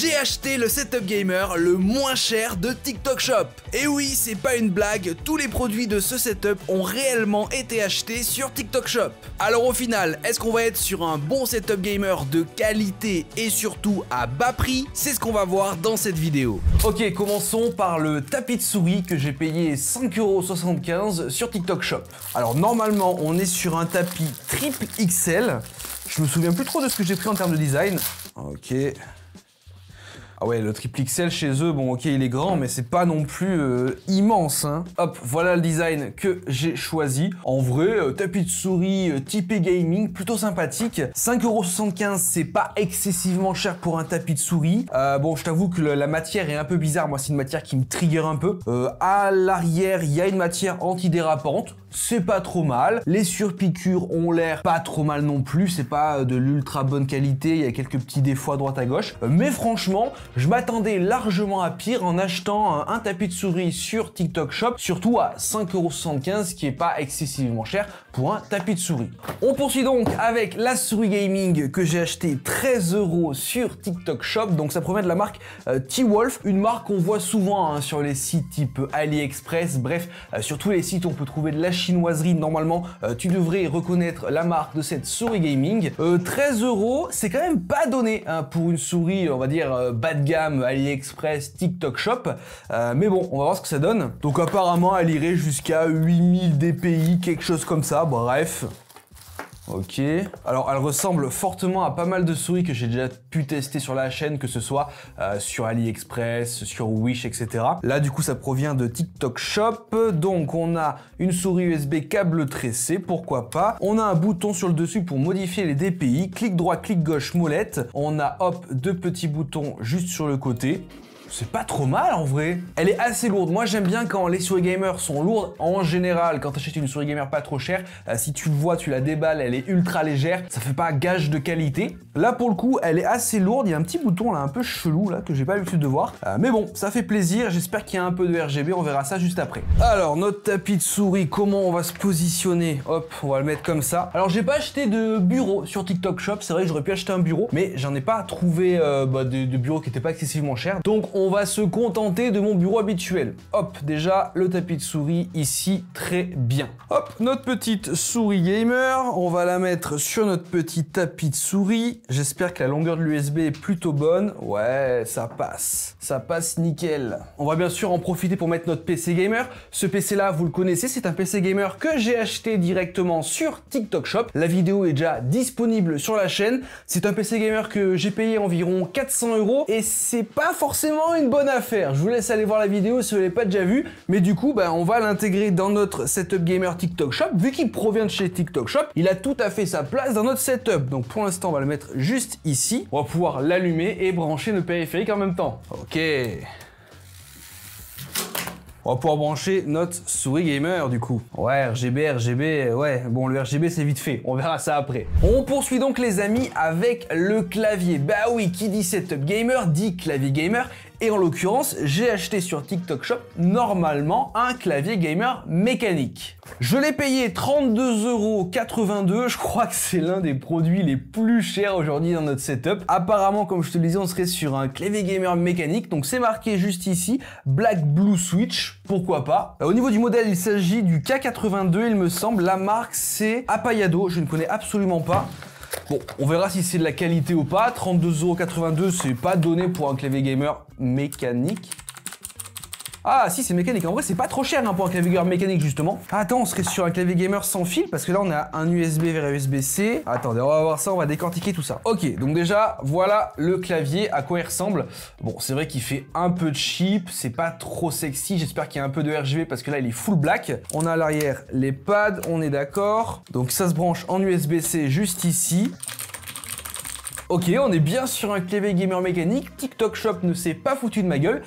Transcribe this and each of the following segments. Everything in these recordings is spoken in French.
J'ai acheté le setup gamer le moins cher de TikTok Shop. Et oui, c'est pas une blague, tous les produits de ce setup ont réellement été achetés sur TikTok Shop. Alors au final, est-ce qu'on va être sur un bon setup gamer de qualité et surtout à bas prix? C'est ce qu'on va voir dans cette vidéo. Ok, commençons par le tapis de souris que j'ai payé 5,75 € sur TikTok Shop. Alors normalement, on est sur un tapis triple XL. Je me souviens plus trop de ce que j'ai pris en termes de design. Ok. Ah ouais, le triple XL chez eux, bon ok, il est grand, mais c'est pas non plus immense, hein. Hop, voilà le design que j'ai choisi. En vrai, tapis de souris typé gaming, plutôt sympathique. 5,75 €, c'est pas excessivement cher pour un tapis de souris. Bon, je t'avoue que la matière est un peu bizarre. Moi, c'est une matière qui me trigger un peu. À l'arrière, il y a une matière antidérapante. C'est pas trop mal. Les surpiqûres ont l'air pas trop mal non plus. C'est pas de l'ultra bonne qualité. Il y a quelques petits défauts à droite à gauche. Mais franchement, je m'attendais largement à pire en achetant un tapis de souris sur TikTok Shop, surtout à 5,75 €, ce qui est pas excessivement cher pour un tapis de souris. On poursuit donc avec la souris gaming que j'ai acheté 13 € sur TikTok Shop. Donc ça provient de la marque T-Wolf, une marque qu'on voit souvent sur les sites type AliExpress. Bref, sur tous les sites on peut trouver de la chinoiserie. Normalement, tu devrais reconnaître la marque de cette souris gaming. 13 €, c'est quand même pas donné hein, pour une souris, on va dire bas de gamme, AliExpress, TikTok Shop. Mais bon, on va voir ce que ça donne. Donc apparemment, elle irait jusqu'à 8000 dpi, quelque chose comme ça. Bref. Ok, alors elle ressemble fortement à pas mal de souris que j'ai déjà pu tester sur la chaîne, que ce soit sur AliExpress, sur Wish, etc. Là du coup ça provient de TikTok Shop, donc on a une souris USB câble tressé, pourquoi pas. On a un bouton sur le dessus pour modifier les DPI, clic droit, clic gauche, molette. On a hop, deux petits boutons juste sur le côté. C'est pas trop mal en vrai. Elle est assez lourde. Moi j'aime bien quand les souris gamers sont lourdes. En général, quand tu achètes une souris gamer pas trop chère, si tu le vois, tu la déballes, elle est ultra légère. Ça fait pas gage de qualité. Là pour le coup, elle est assez lourde. Il y a un petit bouton là un peu chelou là que j'ai pas l'habitude de voir. Mais bon, ça fait plaisir. J'espère qu'il y a un peu de RGB. On verra ça juste après. Alors notre tapis de souris, comment on va se positionner? Hop, on va le mettre comme ça. Alors j'ai pas acheté de bureau sur TikTok Shop. C'est vrai que j'aurais pu acheter un bureau, mais j'en ai pas trouvé de bureau qui était pas excessivement cher. Donc on va se contenter de mon bureau habituel. Hop, déjà le tapis de souris ici, très bien. Hop, notre petite souris gamer, on va la mettre sur notre petit tapis de souris. J'espère que la longueur de l'USB est plutôt bonne. Ouais, ça passe nickel. On va bien sûr en profiter pour mettre notre PC gamer. Ce PC là, vous le connaissez, c'est un PC gamer que j'ai acheté directement sur TikTok Shop. La vidéo est déjà disponible sur la chaîne. C'est un PC gamer que j'ai payé environ 400 € et c'est pas forcément une bonne affaire. Je vous laisse aller voir la vidéo si vous ne l'avez pas déjà vu, mais du coup on va l'intégrer dans notre setup gamer TikTok Shop. Vu qu'il provient de chez TikTok Shop, il a tout à fait sa place dans notre setup. Donc pour l'instant on va le mettre juste ici. On va pouvoir l'allumer et brancher nos périphériques en même temps. Ok. On va pouvoir brancher notre souris gamer du coup. Ouais, RGB, ouais. Bon, le RGB c'est vite fait, on verra ça après. On poursuit donc les amis avec le clavier. Bah oui, qui dit setup gamer dit clavier gamer. Et en l'occurrence, j'ai acheté sur TikTok Shop normalement un clavier gamer mécanique. Je l'ai payé 32,82 €. Je crois que c'est l'un des produits les plus chers aujourd'hui dans notre setup. Apparemment, comme je te le disais, on serait sur un clavier gamer mécanique. Donc c'est marqué juste ici, Black Blue Switch. Pourquoi pas. Au niveau du modèle, il s'agit du K82, il me semble. La marque, c'est Apayado. Je ne connais absolument pas. Bon, on verra si c'est de la qualité ou pas. 32,82 €, c'est pas donné pour un clavier gamer mécanique. Ah si, c'est mécanique. En vrai, c'est pas trop cher hein, pour un clavier gamer mécanique justement. Attends, on serait sur un clavier gamer sans fil parce que là, on a un USB vers USB-C. Attendez, on va voir ça, on va décortiquer tout ça. Ok, donc déjà, voilà le clavier, à quoi il ressemble. Bon, c'est vrai qu'il fait un peu cheap, c'est pas trop sexy. J'espère qu'il y a un peu de RGB parce que là, il est full black. On a à l'arrière les pads, on est d'accord. Donc ça se branche en USB-C juste ici. Ok, on est bien sur un clavier gamer mécanique. TikTok Shop ne s'est pas foutu de ma gueule.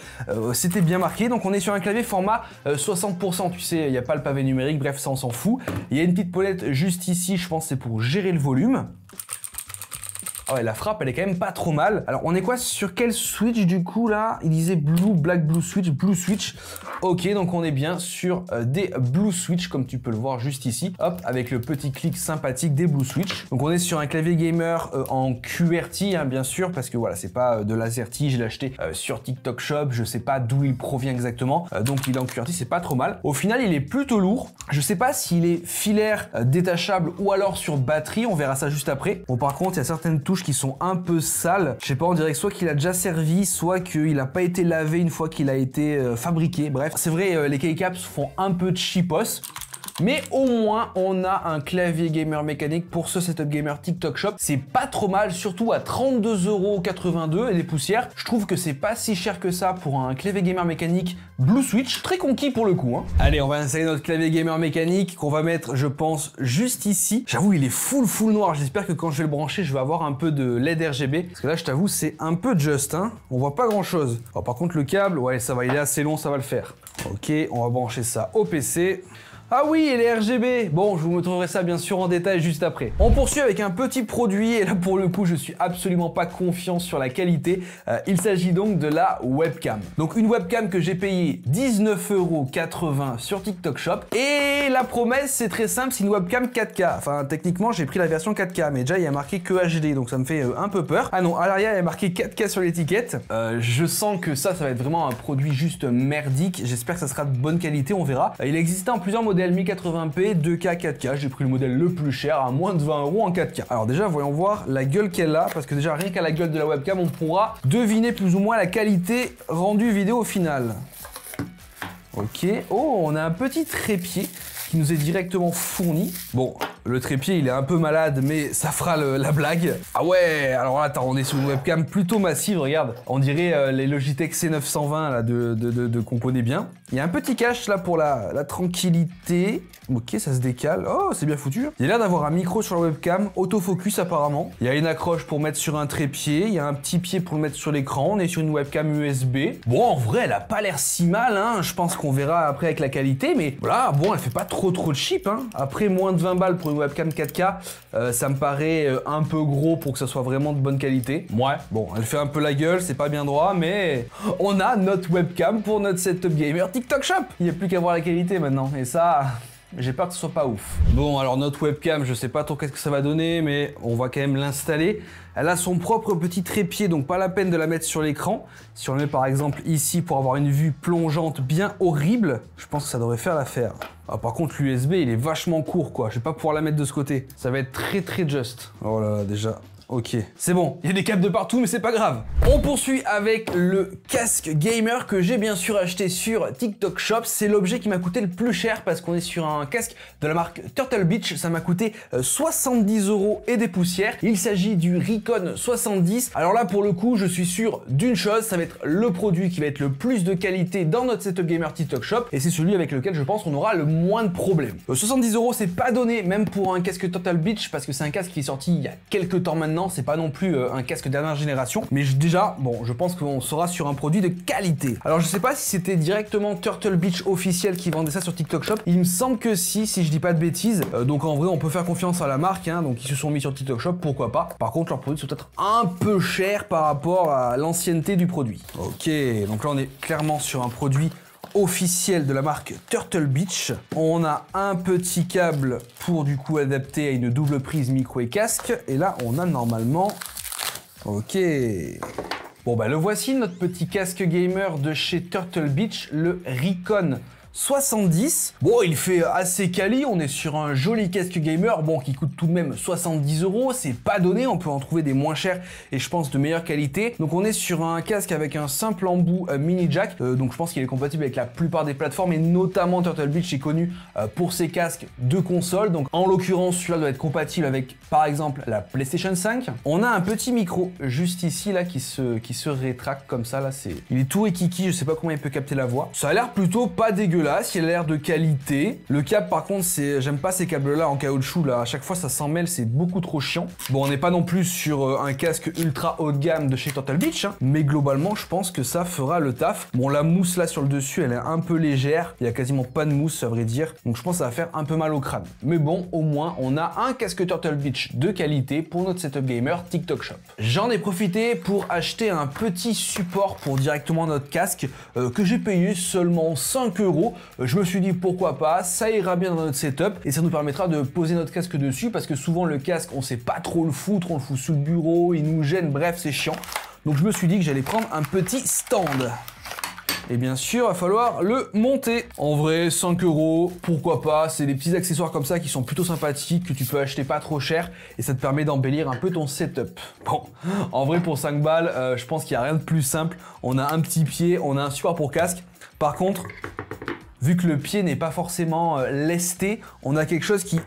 C'était bien marqué. Donc on est sur un clavier format 60%. Tu sais, il n'y a pas le pavé numérique. Bref, ça on s'en fout. Il y a une petite molette juste ici. Je pense que c'est pour gérer le volume. Ah ouais, la frappe, elle est quand même pas trop mal. Alors, on est quoi sur quel switch du coup là? Il disait black blue switch. Ok, donc on est bien sur des blue switch comme tu peux le voir juste ici. Hop, avec le petit clic sympathique des blue switch. Donc on est sur un clavier gamer en QWERTY, hein, bien sûr, parce que voilà, c'est pas de l'AZERTY. Je l'ai acheté sur TikTok Shop. Je sais pas d'où il provient exactement. Donc il est en QWERTY, c'est pas trop mal. Au final, il est plutôt lourd. Je sais pas s'il est filaire, détachable ou alors sur batterie. On verra ça juste après. Bon, par contre, il y a certaines touches qui sont un peu sales. Je sais pas, on dirait que soit qu'il a déjà servi, soit qu'il n'a pas été lavé une fois qu'il a été fabriqué. Bref, c'est vrai, les keycaps font un peu de cheapos. Mais au moins, on a un clavier gamer mécanique pour ce setup gamer TikTok Shop. C'est pas trop mal, surtout à 32,82 € et des poussières. Je trouve que c'est pas si cher que ça pour un clavier gamer mécanique Blue Switch. Très conquis pour le coup, hein. Allez, on va installer notre clavier gamer mécanique qu'on va mettre, je pense, juste ici. J'avoue, il est full noir. J'espère que quand je vais le brancher, je vais avoir un peu de LED RGB. Parce que là, je t'avoue, c'est un peu juste, hein. On voit pas grand chose. Alors, par contre, le câble, ouais, ça va, il est assez long, ça va le faire. Ok, on va brancher ça au PC. Ah oui, et les RGB. Bon, je vous montrerai ça bien sûr en détail juste après. On poursuit avec un petit produit et là pour le coup, je suis absolument pas confiant sur la qualité. Il s'agit donc de la webcam. Donc une webcam que j'ai payée 19,80 € sur TikTok Shop. Et la promesse, c'est très simple, c'est une webcam 4K. Enfin, techniquement, j'ai pris la version 4K, mais déjà, il y a marqué que HD, donc ça me fait un peu peur. Ah non, à l'arrière, il y a marqué 4K sur l'étiquette. Je sens que ça va être vraiment un produit juste merdique. J'espère que ça sera de bonne qualité, on verra. Il existait en plusieurs modèles 1080p, 2K, 4K. J'ai pris le modèle le plus cher à moins de 20 € en 4K. Alors déjà, voyons voir la gueule qu'elle a, parce que déjà, rien qu'à la gueule de la webcam, on pourra deviner plus ou moins la qualité rendue vidéo au final. Ok. Oh, on a un petit trépied qui nous est directement fourni. Bon, le trépied, il est un peu malade, mais ça fera la blague. Ah ouais, alors là, attends, on est sur une webcam plutôt massive, regarde. On dirait les Logitech C920 là, qu'on connaît bien. Il y a un petit cache là pour la tranquillité. Ok, ça se décale. Oh, c'est bien foutu. Il y a l'air d'avoir un micro sur la webcam, autofocus apparemment. Il y a une accroche pour mettre sur un trépied. Il y a un petit pied pour le mettre sur l'écran. On est sur une webcam USB. Bon, en vrai, elle a pas l'air si mal, hein. Je pense qu'on verra après avec la qualité, mais voilà, bon, elle fait pas trop cheap, hein. Après, moins de 20 balles pour une webcam 4K, ça me paraît un peu gros pour que ça soit vraiment de bonne qualité. Ouais, bon, elle fait un peu la gueule, c'est pas bien droit, mais on a notre webcam pour notre setup gamer TikTok Shop. Il n'y a plus qu'à voir la qualité maintenant, et ça... j'ai peur que ce soit pas ouf. Bon, alors notre webcam, je sais pas trop qu'est-ce que ça va donner, mais on va quand même l'installer. Elle a son propre petit trépied, donc pas la peine de la mettre sur l'écran. Si on le met par exemple ici pour avoir une vue plongeante bien horrible, je pense que ça devrait faire l'affaire. Ah, par contre, l'USB, il est vachement court, quoi. Je vais pas pouvoir la mettre de ce côté. Ça va être très juste. Oh là là, déjà... ok, c'est bon, il y a des câbles de partout, mais c'est pas grave. On poursuit avec le casque gamer que j'ai bien sûr acheté sur TikTok Shop. C'est l'objet qui m'a coûté le plus cher parce qu'on est sur un casque de la marque Turtle Beach. Ça m'a coûté 70 € et des poussières. Il s'agit du Recon 70. Alors là, pour le coup, je suis sûr d'une chose, ça va être le produit qui va être le plus de qualité dans notre setup gamer TikTok Shop et c'est celui avec lequel je pense qu'on aura le moins de problèmes. 70 €, c'est pas donné, même pour un casque Turtle Beach, parce que c'est un casque qui est sorti il y a quelques temps maintenant. C'est pas non plus un casque dernière génération, mais déjà, bon, je pense qu'on sera sur un produit de qualité. Alors je sais pas si c'était directement Turtle Beach officiel qui vendait ça sur TikTok Shop. Il me semble que si je dis pas de bêtises. Donc en vrai, on peut faire confiance à la marque, hein, donc ils se sont mis sur TikTok Shop, pourquoi pas. Par contre, leurs produits sont peut-être un peu chers par rapport à l'ancienneté du produit. Ok, donc là on est clairement sur un produit officiel de la marque Turtle Beach. On a un petit câble pour du coup adapter à une double prise micro et casque. Et là, on a normalement... ok. Bon bah le voici, notre petit casque gamer de chez Turtle Beach, le Recon 70. Bon, il fait assez quali, on est sur un joli casque gamer, bon, qui coûte tout de même 70 €, c'est pas donné, on peut en trouver des moins chers et je pense de meilleure qualité. Donc on est sur un casque avec un simple embout mini jack, donc je pense qu'il est compatible avec la plupart des plateformes et notamment Turtle Beach est connu pour ses casques de console. Donc en l'occurrence, celui-là doit être compatible avec par exemple la PlayStation 5. On a un petit micro juste ici là qui se rétracte comme ça là, il est tout ékiki, je sais pas comment il peut capter la voix. Ça a l'air plutôt pas dégueulasse. dégueulasse, il a l'air de qualité. Le câble par contre, j'aime pas ces câbles là en caoutchouc là, à chaque fois ça s'en mêle, c'est beaucoup trop chiant. Bon, on n'est pas non plus sur un casque ultra haut de gamme de chez Turtle Beach, hein, mais globalement je pense que ça fera le taf. Bon, la mousse là sur le dessus, elle est un peu légère, il y a quasiment pas de mousse à vrai dire, donc je pense que ça va faire un peu mal au crâne. Mais bon, au moins on a un casque Turtle Beach de qualité pour notre setup gamer TikTok Shop. J'en ai profité pour acheter un petit support pour directement notre casque que j'ai payé seulement 5 €. Je me suis dit pourquoi pas, ça ira bien dans notre setup et ça nous permettra de poser notre casque dessus parce que souvent le casque on sait pas trop le foutre, on le fout sous le bureau, il nous gêne, bref c'est chiant. Donc je me suis dit que j'allais prendre un petit stand. Et bien sûr, il va falloir le monter. En vrai, 5 €, pourquoi pas, c'est des petits accessoires comme ça qui sont plutôt sympathiques, que tu peux acheter pas trop cher, et ça te permet d'embellir un peu ton setup. Bon, en vrai, pour 5 balles, je pense qu'il n'y a rien de plus simple. On a un petit pied, on a un support pour casque. Par contre, vu que le pied n'est pas forcément lesté, on a quelque chose qui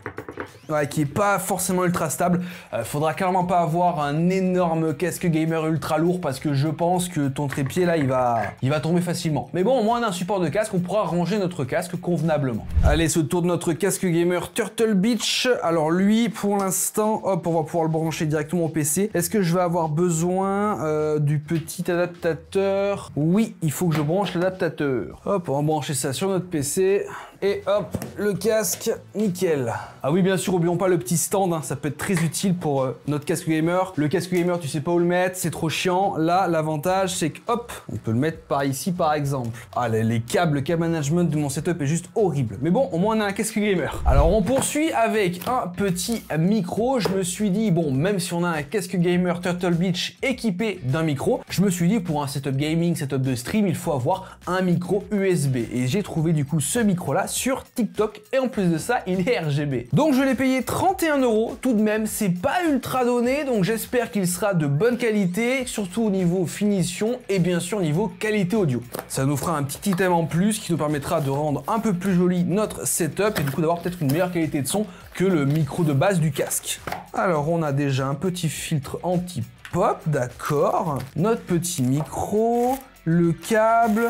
est pas forcément ultra stable. Faudra clairement pas avoir un énorme casque gamer ultra lourd parce que je pense que ton trépied là il va tomber facilement. Mais bon, au moins on a un support de casque, on pourra ranger notre casque convenablement. Allez, ce tour de notre casque gamer Turtle Beach. Alors lui, pour l'instant, hop, on va pouvoir le brancher directement au PC. Est-ce que je vais avoir besoin du petit adaptateur? Oui, il faut que je branche l'adaptateur. Hop, on va brancher ça sur notre PC. Et hop, le casque, nickel. Ah oui, bien sûr, oublions pas le petit stand, hein, ça peut être très utile pour notre casque gamer. Le casque gamer, tu sais pas où le mettre, c'est trop chiant. Là, l'avantage, c'est que hop, on peut le mettre par ici, par exemple. Ah, les câbles, le câble management de mon setup est juste horrible. Mais bon, au moins on a un casque gamer. Alors, on poursuit avec un petit micro. Je me suis dit, bon, même si on a un casque gamer Turtle Beach équipé d'un micro, je me suis dit, pour un setup gaming, setup de stream, il faut avoir un micro USB. Et j'ai trouvé du coup ce micro-là sur TikTok et en plus de ça il est RGB. Donc je l'ai payé 31 €, tout de même c'est pas ultra donné, donc j'espère qu'il sera de bonne qualité, surtout au niveau finition et bien sûr niveau qualité audio. Ça nous fera un petit item en plus qui nous permettra de rendre un peu plus joli notre setup et du coup d'avoir peut-être une meilleure qualité de son que le micro de base du casque. Alors on a déjà un petit filtre anti-pop, d'accord, notre petit micro, le câble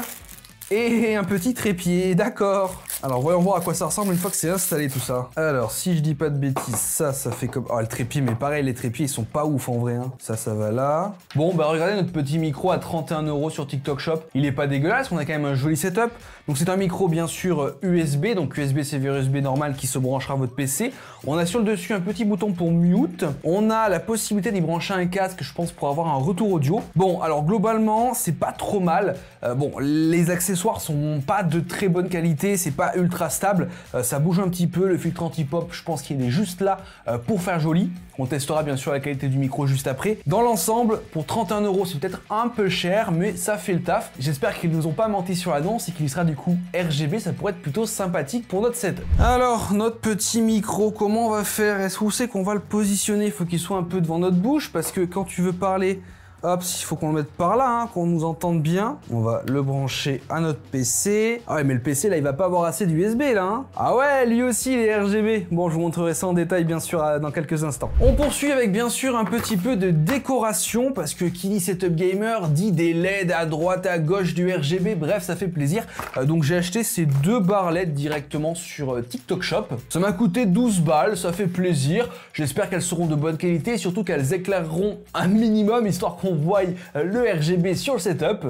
et un petit trépied, d'accord. Alors voyons voir à quoi ça ressemble une fois que c'est installé tout ça. Alors si je dis pas de bêtises, ça fait comme... Oh le trépied, mais pareil les trépieds ils sont pas ouf en vrai, hein. Ça va là. Bon bah regardez notre petit micro à 31 € sur TikTok Shop. Il est pas dégueulasse, on a quand même un joli setup. Donc c'est un micro bien sûr USB, donc USB-C vers USB normal qui se branchera à votre PC. On a sur le dessus un petit bouton pour mute. On a la possibilité d'y brancher un casque, je pense, pour avoir un retour audio. Bon alors globalement c'est pas trop mal. Bon les accessoires sont pas de très bonne qualité, c'est pas ultra stable, ça bouge un petit peu, le filtre anti-pop je pense qu'il est juste là pour faire joli. On testera bien sûr la qualité du micro juste après. Dans l'ensemble, pour 31 € c'est peut-être un peu cher, mais ça fait le taf. J'espère qu'ils nous ont pas menti sur l'annonce et qu'il sera du coup RGB, ça pourrait être plutôt sympathique pour notre setup. Alors, notre petit micro, comment on va faire? Est-ce qu'on sait qu'on va le positionner? Il faut qu'il soit un peu devant notre bouche, parce que quand tu veux parler, hop, il faut qu'on le mette par là, hein, qu'on nous entende bien. On va le brancher à notre PC. Ah ouais, mais le PC, là, il va pas avoir assez d'USB, là. Hein. Ah ouais, lui aussi, il est RGB. Bon, je vous montrerai ça en détail, bien sûr, dans quelques instants. On poursuit avec, bien sûr, un petit peu de décoration, parce que qui dit setup gamer dit des LED à droite, à gauche, du RGB. Bref, ça fait plaisir. Donc, j'ai acheté ces 2 barres LED directement sur TikTok Shop. Ça m'a coûté 12 balles, ça fait plaisir. J'espère qu'elles seront de bonne qualité et surtout qu'elles éclaireront un minimum, histoire qu'on voit le RGB sur le setup.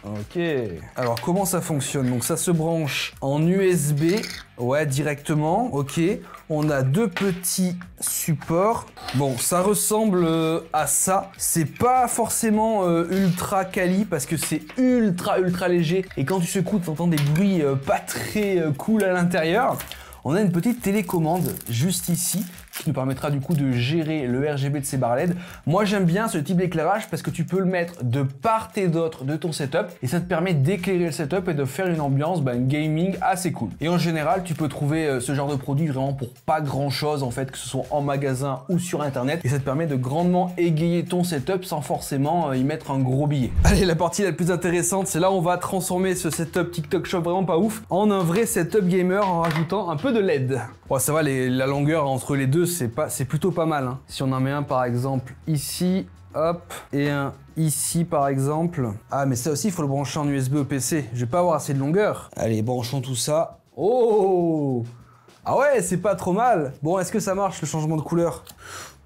Ok. Alors comment ça fonctionne? Donc ça se branche en USB, ouais directement, ok. On a 2 petits supports. Bon, ça ressemble à ça. C'est pas forcément ultra quali parce que c'est ultra léger. Et quand tu secoues, tu entends des bruits pas très cool à l'intérieur. On a une petite télécommande juste ici qui nous permettra du coup de gérer le RGB de ces barres LED. Moi j'aime bien ce type d'éclairage parce que tu peux le mettre de part et d'autre de ton setup et ça te permet d'éclairer le setup et de faire une ambiance gaming assez cool. Et en général tu peux trouver ce genre de produit vraiment pour pas grand chose en fait, que ce soit en magasin ou sur internet, et ça te permet de grandement égayer ton setup sans forcément y mettre un gros billet. Allez, la partie la plus intéressante, c'est là où on va transformer ce setup TikTok Shop vraiment pas ouf en un vrai setup gamer en rajoutant un peu de LED. Bon, ça va, la longueur entre les deux c'est plutôt pas mal, hein. Si on en met un par exemple ici, hop, et un ici par exemple. Ah mais ça aussi il faut le brancher en USB au PC, je vais pas avoir assez de longueur. Allez, branchons tout ça. Oh! Ah ouais, c'est pas trop mal. Bon, est-ce que ça marche le changement de couleur?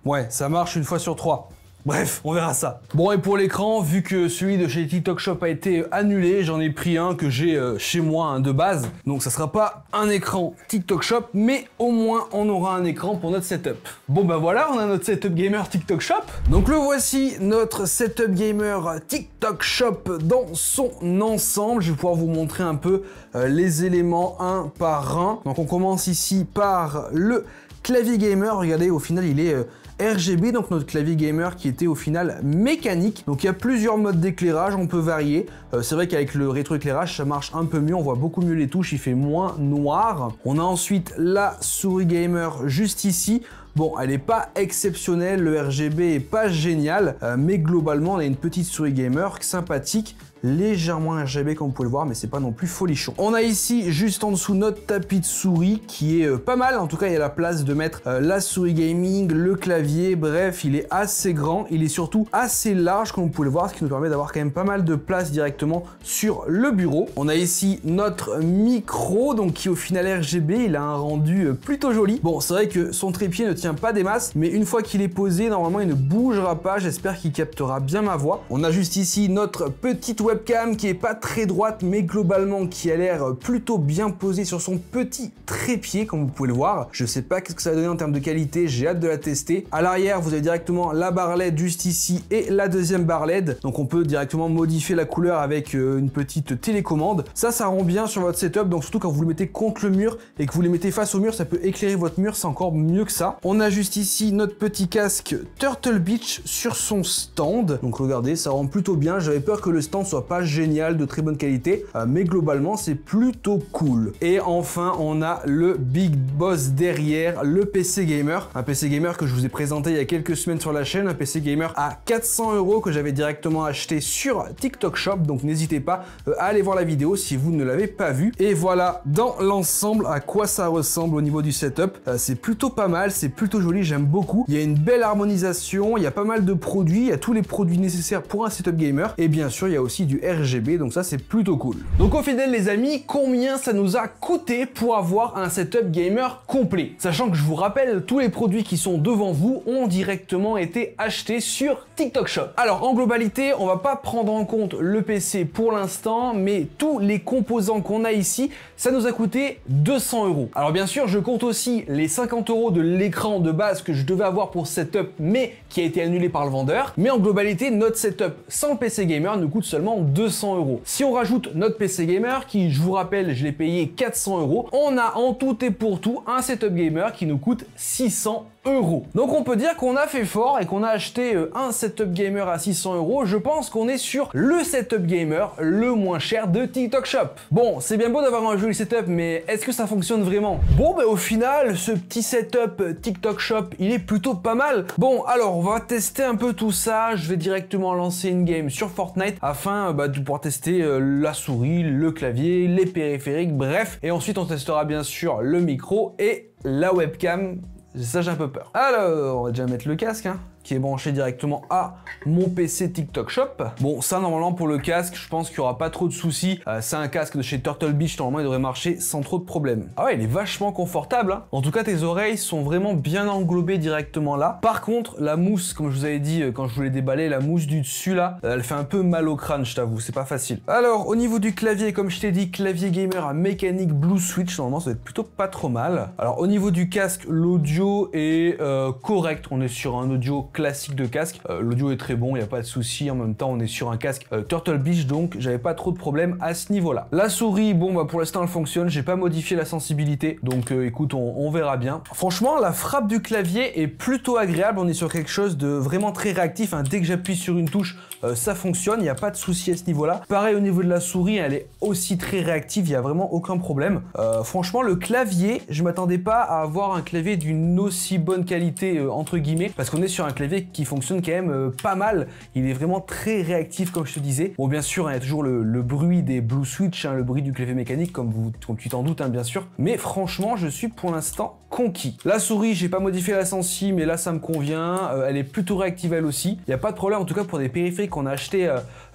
Ouais, ça marche une fois sur 3. Bref, on verra ça. Bon, et pour l'écran, vu que celui de chez TikTok Shop a été annulé, j'en ai pris un que j'ai chez moi de base. Donc ça sera pas un écran TikTok Shop, mais au moins on aura un écran pour notre setup. Bon bah voilà, on a notre setup gamer TikTok Shop. Donc le voici, notre setup gamer TikTok Shop dans son ensemble. Je vais pouvoir vous montrer un peu les éléments un par un. Donc on commence ici par le clavier gamer. Regardez, au final il est RGB, donc notre clavier gamer qui était au final mécanique. Donc il y a plusieurs modes d'éclairage, on peut varier. C'est vrai qu'avec le rétroéclairage ça marche un peu mieux, on voit beaucoup mieux les touches, il fait moins noir. On a ensuite la souris gamer juste ici. Bon, elle n'est pas exceptionnelle, le RGB est pas génial, mais globalement on a une petite souris gamer sympathique, légèrement RGB comme vous pouvez le voir, mais c'est pas non plus folichon. On a ici juste en dessous notre tapis de souris qui est pas mal, en tout cas il y a la place de mettre la souris gaming, le clavier, bref il est assez grand, il est surtout assez large comme vous pouvez le voir, ce qui nous permet d'avoir quand même pas mal de place directement sur le bureau. On a ici notre micro, donc qui au final RGB, il a un rendu plutôt joli. Bon, c'est vrai que son trépied ne tient pas des masses, mais une fois qu'il est posé, normalement il ne bougera pas, j'espère qu'il captera bien ma voix. On a juste ici notre petite webcam qui est pas très droite, mais globalement qui a l'air plutôt bien posée sur son petit trépied, comme vous pouvez le voir. Je sais pas qu'est-ce que ça va donner en termes de qualité, j'ai hâte de la tester. À l'arrière, vous avez directement la barre LED juste ici et la deuxième barre LED, donc on peut directement modifier la couleur avec une petite télécommande. Ça rend bien sur votre setup, donc surtout quand vous le mettez contre le mur et que vous les mettez face au mur, ça peut éclairer votre mur, c'est encore mieux que ça. On a juste ici notre petit casque Turtle Beach sur son stand. Donc regardez, ça rend plutôt bien. J'avais peur que le stand soit pas génial, de très bonne qualité, mais globalement c'est plutôt cool. Et enfin, on a le Big Boss derrière, le PC Gamer. Un PC Gamer que je vous ai présenté il y a quelques semaines sur la chaîne. Un PC Gamer à 400 € que j'avais directement acheté sur TikTok Shop. Donc n'hésitez pas à aller voir la vidéo si vous ne l'avez pas vu. Et voilà dans l'ensemble à quoi ça ressemble au niveau du setup. C'est plutôt pas mal, c'est plutôt joli, j'aime beaucoup. Il y a une belle harmonisation, il y a pas mal de produits, il y a tous les produits nécessaires pour un setup gamer et bien sûr il y a aussi du RGB, donc ça c'est plutôt cool. Donc au final les amis, combien ça nous a coûté pour avoir un setup gamer complet? Sachant que je vous rappelle, tous les produits qui sont devant vous ont directement été achetés sur TikTok Shop. Alors en globalité, on va pas prendre en compte le PC pour l'instant, mais tous les composants qu'on a ici, ça nous a coûté 200 €. Alors bien sûr, je compte aussi les 50 € de l'écran de base que je devais avoir pour setup, mais qui a été annulé par le vendeur. Mais en globalité, notre setup sans le PC gamer nous coûte seulement 200 €. Si on rajoute notre PC gamer, qui je vous rappelle, je l'ai payé 400 €, on a en tout et pour tout un setup gamer qui nous coûte 600 €. Donc on peut dire qu'on a fait fort et qu'on a acheté un setup gamer à 600 €. Je pense qu'on est sur le setup gamer le moins cher de TikTok Shop. Bon, c'est bien beau d'avoir un joli setup, mais est-ce que ça fonctionne vraiment? Bon, au final, ce petit setup TikTok Shop, il est plutôt pas mal. Bon, alors on va tester un peu tout ça. Je vais directement lancer une game sur Fortnite afin de pouvoir tester la souris, le clavier, les périphériques, bref. Et ensuite, on testera bien sûr le micro et la webcam. Ça, j'ai un peu peur. Alors, on va déjà mettre le casque, qui est branché directement à mon PC TikTok Shop. Bon, ça, normalement, pour le casque, je pense qu'il n'y aura pas trop de soucis. C'est un casque de chez Turtle Beach, normalement, il devrait marcher sans trop de problèmes. Ah ouais, il est vachement confortable. En tout cas, tes oreilles sont vraiment bien englobées directement là. Par contre, la mousse, comme je vous avais dit quand je voulais déballer, la mousse du dessus, là, elle fait un peu mal au crâne, je t'avoue, c'est pas facile. Alors, au niveau du clavier, comme je t'ai dit, clavier gamer à mécanique Blue Switch, normalement, ça va être plutôt pas trop mal. Alors, au niveau du casque, l'audio est correct. On est sur un audio classique de casque. L'audio est très bon, il n'y a pas de souci. En même temps, on est sur un casque Turtle Beach, donc j'avais pas trop de problème à ce niveau-là. La souris, bon, pour l'instant, elle fonctionne. J'ai pas modifié la sensibilité, donc écoute, on verra bien. Franchement, la frappe du clavier est plutôt agréable. On est sur quelque chose de vraiment très réactif. Dès que j'appuie sur une touche, ça fonctionne. Il n'y a pas de souci à ce niveau-là. Pareil, au niveau de la souris, elle est aussi très réactive. Il n'y a vraiment aucun problème. Franchement, le clavier, je m'attendais pas à avoir un clavier d'une aussi bonne qualité, entre guillemets, parce qu'on est sur un clavier clavier qui fonctionne quand même pas mal. Il est vraiment très réactif comme je te disais. Bon bien sûr, il y a toujours le bruit des Blue Switch, le bruit du clavier mécanique comme tu t'en doutes bien sûr. Mais franchement, je suis pour l'instant conquis. La souris, j'ai pas modifié la sensi, mais là ça me convient. Elle est plutôt réactive elle aussi. Il n'y a pas de problème en tout cas pour des périphériques qu'on a acheté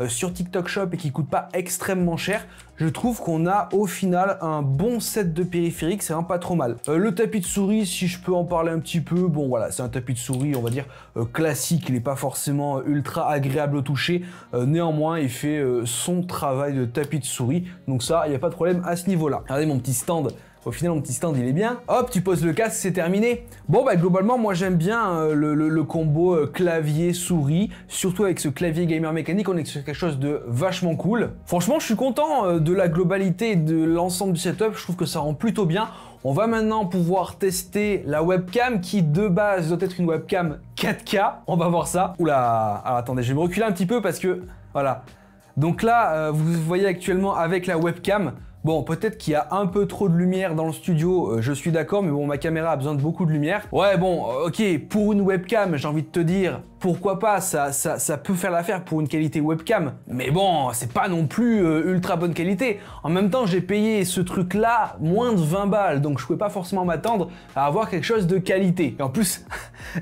sur TikTok Shop et qui coûtent pas extrêmement cher. Je trouve qu'on a au final un bon set de périphériques, c'est vraiment pas trop mal. Le tapis de souris, si je peux en parler un petit peu, bon voilà, c'est un tapis de souris, on va dire classique, il n'est pas forcément ultra agréable au toucher. Néanmoins, il fait son travail de tapis de souris, donc ça, il n'y a pas de problème à ce niveau-là. Regardez mon petit stand. Au final, mon petit stand, il est bien. Hop, tu poses le casque, c'est terminé. Bon, bah globalement, moi j'aime bien le combo clavier-souris. Surtout avec ce clavier gamer mécanique, on est sur quelque chose de vachement cool. Franchement, je suis content de la globalité de l'ensemble du setup. Je trouve que ça rend plutôt bien. On va maintenant pouvoir tester la webcam qui, de base, doit être une webcam 4K. On va voir ça. Oula, alors attendez, je vais me reculer un petit peu parce que, voilà. Donc là, vous voyez actuellement avec la webcam, bon, peut-être qu'il y a un peu trop de lumière dans le studio, je suis d'accord, mais bon, ma caméra a besoin de beaucoup de lumière. Ouais, bon, ok, pour une webcam, j'ai envie de te dire, pourquoi pas, ça peut faire l'affaire pour une qualité webcam. Mais bon, c'est pas non plus ultra bonne qualité. En même temps, j'ai payé ce truc-là moins de 20 balles, donc je pouvais pas forcément m'attendre à avoir quelque chose de qualité. Et en plus,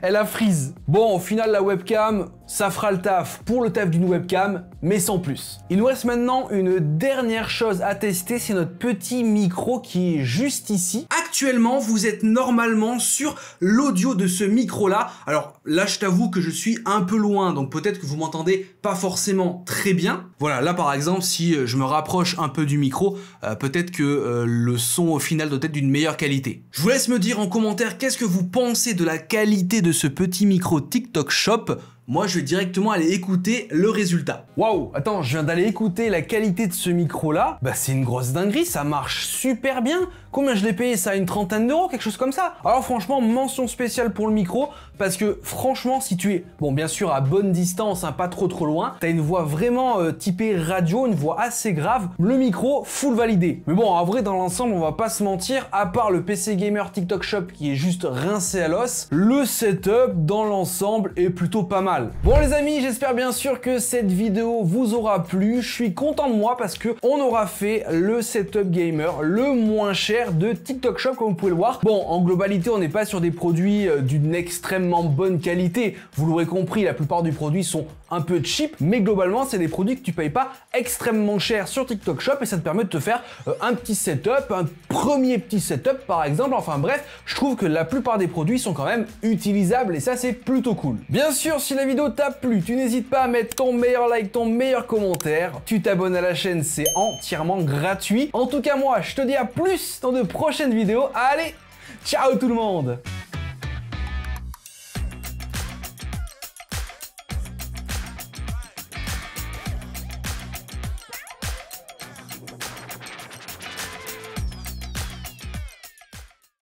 elle a freeze. Bon, au final, la webcam, ça fera le taf pour le taf d'une webcam, mais sans plus. Il nous reste maintenant une dernière chose à tester, c'est notre petit micro qui est juste ici. Actuellement, vous êtes normalement sur l'audio de ce micro-là. Alors là, je t'avoue que je suis un peu loin, donc peut-être que vous m'entendez pas forcément très bien. Voilà, là par exemple, si je me rapproche un peu du micro, peut-être que le son au final doit être d'une meilleure qualité. Je vous laisse me dire en commentaire qu'est-ce que vous pensez de la qualité de ce petit micro TikTok Shop. Moi, je vais directement aller écouter le résultat. Waouh, attends, je viens d'aller écouter la qualité de ce micro-là. Bah, c'est une grosse dinguerie, ça marche super bien. Combien je l'ai payé ça? Une trentaine d'euros, quelque chose comme ça. Alors franchement, mention spéciale pour le micro, parce que franchement, si tu es, bon bien sûr à bonne distance, hein, pas trop loin, t'as une voix vraiment typée radio, une voix assez grave, le micro full validé. Mais bon, en vrai, dans l'ensemble, on va pas se mentir, à part le PC Gamer TikTok Shop qui est juste rincé à l'os, le setup dans l'ensemble est plutôt pas mal. Bon les amis, j'espère bien sûr que cette vidéo vous aura plu. Je suis content de moi parce que on aura fait le setup gamer le moins cher de TikTok Shop comme vous pouvez le voir. Bon, en globalité, on n'est pas sur des produits d'une extrêmement bonne qualité. Vous l'aurez compris, la plupart des produits sont un peu cheap, mais globalement, c'est des produits que tu payes pas extrêmement cher sur TikTok Shop et ça te permet de te faire un petit setup, un premier petit setup par exemple. Enfin bref, je trouve que la plupart des produits sont quand même utilisables et ça, c'est plutôt cool. Bien sûr, si la vidéo t'a plu, tu n'hésites pas à mettre ton meilleur like, ton meilleur commentaire. Tu t'abonnes à la chaîne, c'est entièrement gratuit. En tout cas, moi, je te dis à plus dans de prochaines vidéos. Allez, ciao tout le monde!